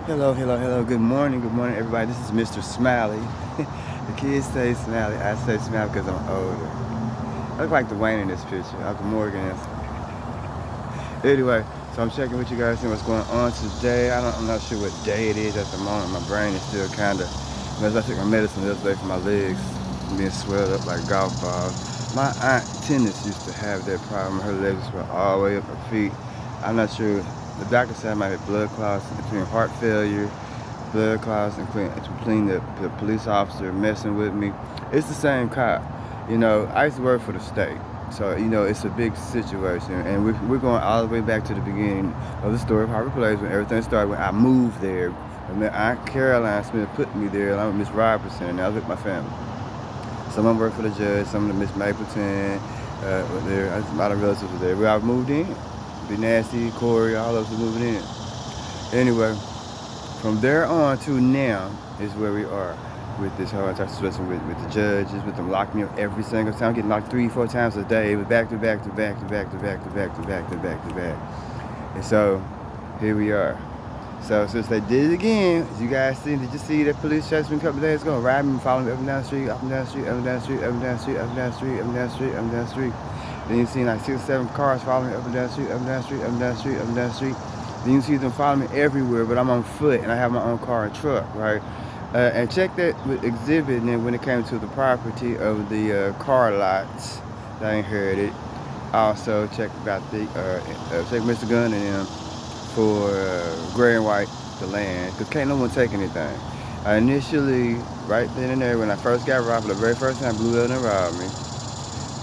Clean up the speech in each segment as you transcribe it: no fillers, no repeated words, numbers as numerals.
Hello. Good morning, everybody. This is Mr. Smiley. The kids say Smiley. I say Smiley because I'm older. I look like Dwayne in this picture. Uncle Morgan is. Anyway, so I'm checking with you guys, seeing what's going on today. I'm not sure what day it is at the moment. My brain is still kind of. As I took my medicine yesterday for my legs being swelled up like golf balls. My aunt Tennis used to have that problem. Her legs were all the way up her feet. I'm not sure. The doctor said I might have blood clots between heart failure, blood clots, and between the police officer messing with me. It's the same cop. I used to work for the state. So, it's a big situation. And we're going all the way back to the beginning of the story of Harvard Place when everything started when I moved there. And then Aunt Caroline Smith put me there, and I'm with Miss Robertson, and I was with my family. Some of them worked for the judge, some of them Miss Mapleton, were there. A lot of relatives were there. We all moved in. Be Nasty, Corey, all of us were moving in. Anyway, from there on to now is where we are with this whole entire situation with the judges, with them locking me up every single time, getting locked 3-4 times a day. It was back to back. And so here we are. So since they did it again, as you guys see, did you see that police chased me a couple of days ago, riding me, following me up and down the street, up and down the street, up and down the street, up and down the street, up and down the street, up and down the street, up and down the street. Then you see like 6 or 7 cars following me up and down the street, up and down the street, up and down the street, up and down the street. Then you see them following me everywhere, but I'm on foot and I have my own car and truck, right? And check that exhibit, and then when it came to the property of the car lots that I inherited, also check about the check Mr. Gunn and them for gray and white the land, because can't no one take anything. I initially, right then and there, when I first got robbed, the very first time blew up and robbed me,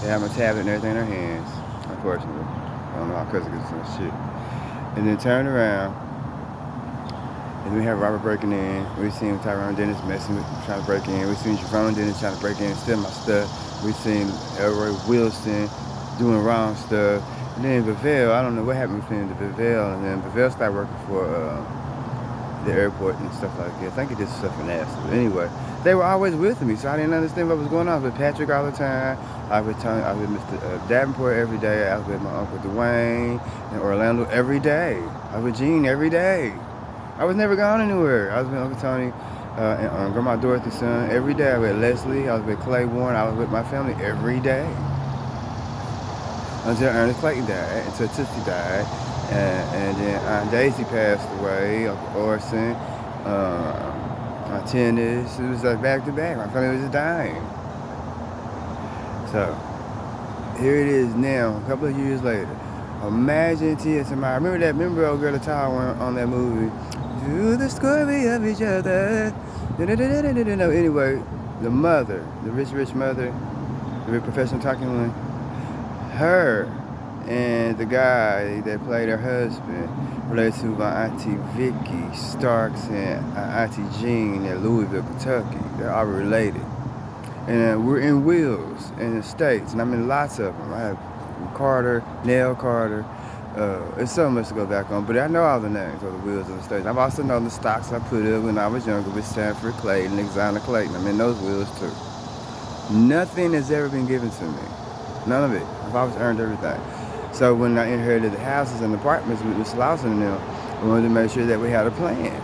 they had my tablet and everything in their hands, unfortunately. I don't know how cousin gets some shit. And then turned around, and we had Robert breaking in. We seen Tyrone Dennis messing with, trying to break in. We seen Jerome Dennis trying to break in and steal my stuff. We seen Elroy Wilson doing wrong stuff. And then Bevelle, I don't know what happened between the Bevelle, and then Bevelle started working for the airport and stuff like that. I think he did stuff in that. But anyway, they were always with me, so I didn't understand what was going on. I was with Patrick all the time. I was with Tony, I was with Mr. Davenport every day. I was with my Uncle Dwayne and Orlando every day. I was with Gene every day. I was never gone anywhere. I was with Uncle Tony and Grandma Dorothy's son every day. I was with Leslie. I was with Clay Warren. I was with my family every day. Until Ernest Clayton died, until Tootsie died. And then Aunt Daisy passed away, Uncle Orson, my tennis. It was like back to back. My family was just dying. So, here it is now, a couple of years later. Imagine Tia Tamara. Remember old girl the tower on that movie? To the story of each other. Anyway, the mother, the rich mother, the rich professional talking one, her and the guy that played her husband related to my auntie Vicky Starks and auntie Jean in Louisville, Kentucky. They're all related. And we're in Wheels in the States, and I'm in lots of them. I have Carter, Nell Carter. It's so much to go back on, but I know all the names of the Wheels of the States. I've also known the stocks I put up when I was younger with Sanford Clayton, Alexander Clayton. I'm in those wheels too. Nothing has ever been given to me. None of it. I've always earned everything. So when I inherited the houses and apartments with Mr. Lawson and them, I wanted to make sure that we had a plan.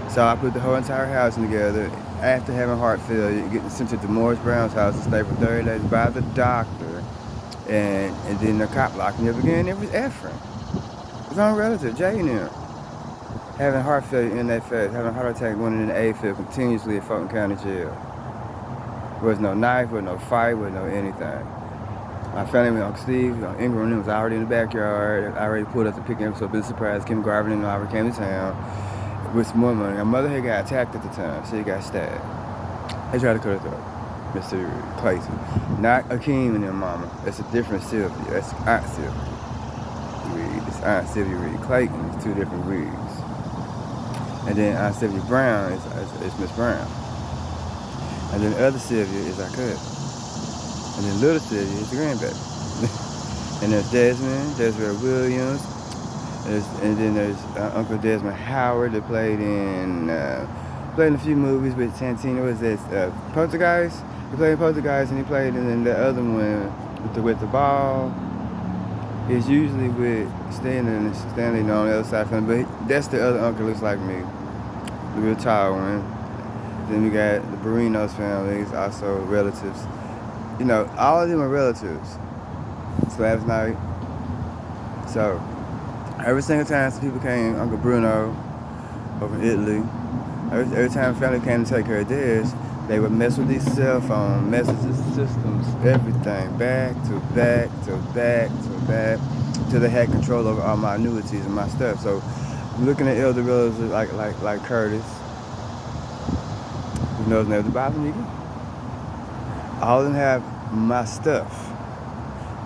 So I put the whole entire house together. After having heart failure, getting sent to Morris Brown's house and stayed for 30 days by the doctor. And then the cop locked me up again. It was Ephraim. His own relative, Jay and him. Having heart failure in that phase, having a heart attack going in the A field continuously at Fulton County Jail. There was no knife, there was no fight, there was no anything. My family, Uncle Steve, Ingram was already in the backyard. I already pulled up to pick him up, so a bit surprised. Kim Garvin and I came to town with some more money. My mother had got attacked at the time. She got stabbed. They tried to cut her throat. Mr. Clayton. Not Akeem and their mama. That's a different Sylvia. That's Aunt Sylvia Reed. It's Aunt Sylvia Reed. Clayton is 2 different Reeds. And then Aunt Sylvia Brown is Miss Brown. And then the other Sylvia is our cousin. And then little Sylvia is the grandbaby. And there's Desmond Williams. And then there's Uncle Desmond Howard that played in a few movies with Santino. Was this Poltergeist? He played in Poltergeist, and he played in the other one with the ball. He's usually with Stanley on the other side from him, but that's the other uncle looks like me. the real tall one. Then we got the Barrinos families, also relatives. You know, all of them are relatives. So last night, so every single time some people came, Uncle Bruno over in Italy, every time a family came to take care of theirs, they would mess with these cell phone messages, systems, everything, back to back to back to back, till they had control over all my annuities and my stuff. So looking at elder relatives like Curtis, who knows never the Bible, nigga. All of them have my stuff.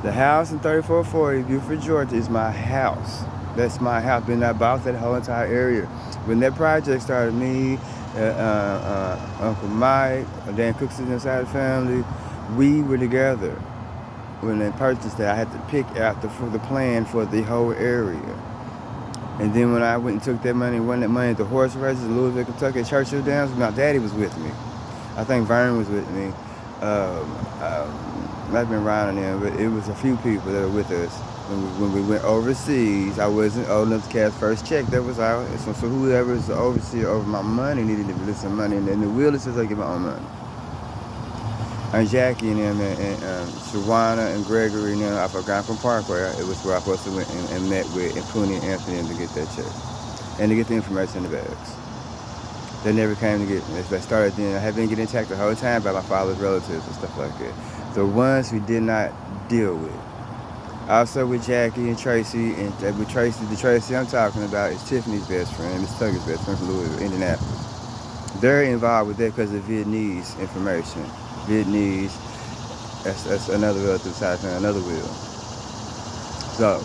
The house in 3440 Buford, Georgia is my house. That's my house. Been I bought that whole entire area. When that project started, me, Uncle Mike, Dan Cooks inside the family, we were together. When they purchased that, I had to pick out the plan for the whole area. And then when I went and took that money, won that money at the horse races in Louisville, Kentucky, at Churchill Downs, my daddy was with me. I think Vern was with me. Might have been Ryan and them, but it was a few people that were with us. When we went overseas, I wasn't old enough to cash first check. That was out. So whoever is the overseer over my money needed to release some money, and then the will says I get my own money. And Jackie and them and Shawana and Gregory and them off of Gonfalon Parkway, it was where I supposed to went and met with and Pooney and Anthony to get that check and to get the information in the bags. They never came to get me. They started then. I had been getting attacked the whole time by my father's relatives and stuff like that. The ones we did not deal with. Also with Jackie and Tracy, and with Tracy, the Tracy I'm talking about is Tiffany's best friend, Miss Tugger's best friend from Louisville, Indianapolis. They're involved with that because of Vietnamese information. Vietnamese, that's another relative side thing, another will. So,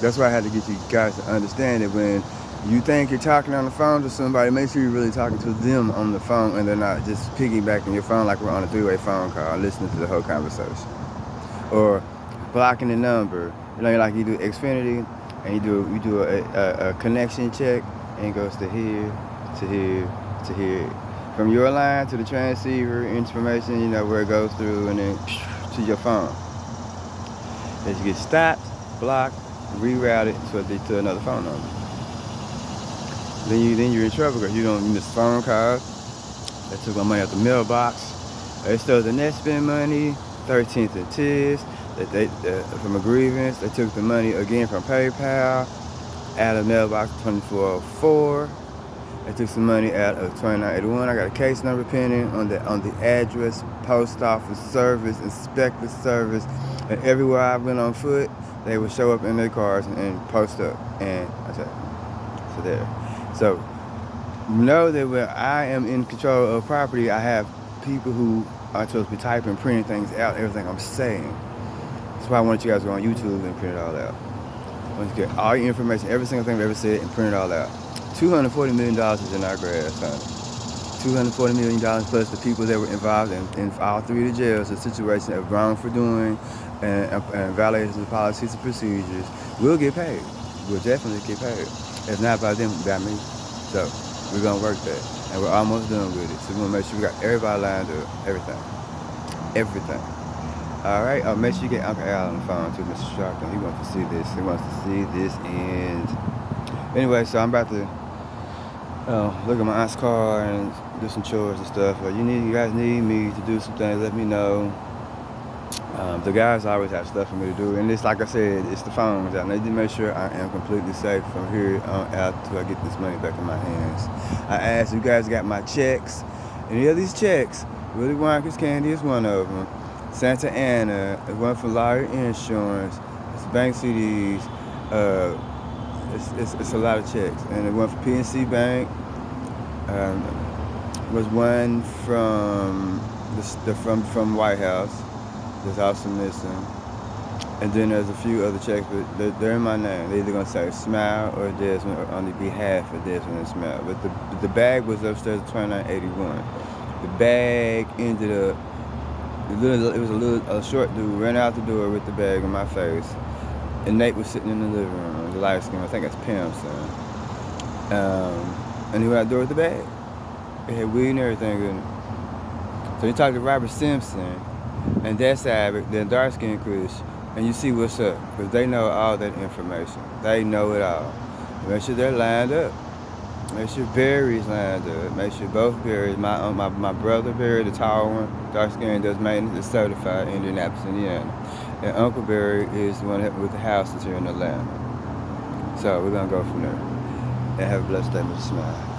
that's why I had to get you guys to understand that when you think you're talking on the phone to somebody, make sure you're really talking to them on the phone and they're not just piggybacking your phone like we're on a three-way phone call listening to the whole conversation. Or blocking the number. You know, like you do Xfinity and you do a connection check and it goes to here, to here, to here. From your line to the transceiver information, you know, where it goes through and then to your phone. As you get stopped, blocked, rerouted to another phone number. Then you're in trouble because you don't miss phone calls. They took my money out the mailbox. They stole the net spend money, 13th and Tiz. From a grievance, they took the money again from PayPal out of mailbox 2404. They took some money out of 2981. I got a case number pending on the address, post office service, inspector service, and everywhere I went on foot, they would show up in their cars and post up. And I said, so there. So know that when I am in control of property, I have people who are supposed to be typing, printing things out, everything I'm saying. That's why I want you guys to go on YouTube and print it all out. I want you to get all your information, every single thing I've ever said, and print it all out. $240 million is in our grasp, honey. $240 million plus the people that were involved in all three of the jails, the situation of wrong for doing and violations of policies and procedures, will get paid. We'll definitely get paid. If not by them, by me. So we're gonna work that, and we're almost done with it. So we're gonna make sure we got everybody lined up, everything. All right. Make sure you get Uncle Al on the phone too, Mr. Sharpton. He wants to see this. He wants to see this end. Anyway, so I'm about to look at my aunt's car and do some chores and stuff. You guys need me to do some things, let me know. The guys always have stuff for me to do, and it's like I said, it's the phones. I need to make sure I am completely safe from here on out until I get this money back in my hands. I asked you guys got my checks. Any of these checks, Willy Wonka's Candy is one of them. Santa Ana is one for Lawyer Insurance. It's bank CDs. It's a lot of checks, and the one for PNC Bank was one from from White House. That's also missing, and then there's a few other checks, but they're in my name. They're either gonna say Smile or Dezmond, or on the behalf of Dezmond and Smile. But the bag was upstairs at 2981. The bag ended up. It was a short dude ran out the door with the bag in my face. And Nate was sitting in the living room, the light skin, I think that's Pam's son. And he went out the door with the bag. It had weed and everything in it. So he talked to Robert Simpson and that side, the dark skinned Chris, and you see what's up, because they know all that information. They know it all. Make sure they're lined up. Make sure Barry's lined up. Make sure both Barrys. My brother Barry, the tall one, dark skin, does maintenance, is certified in Indianapolis, Indiana. And Uncle Barry is the one with the houses here in Atlanta. So we're gonna go from there. And have a blessed day, Mr. Smile.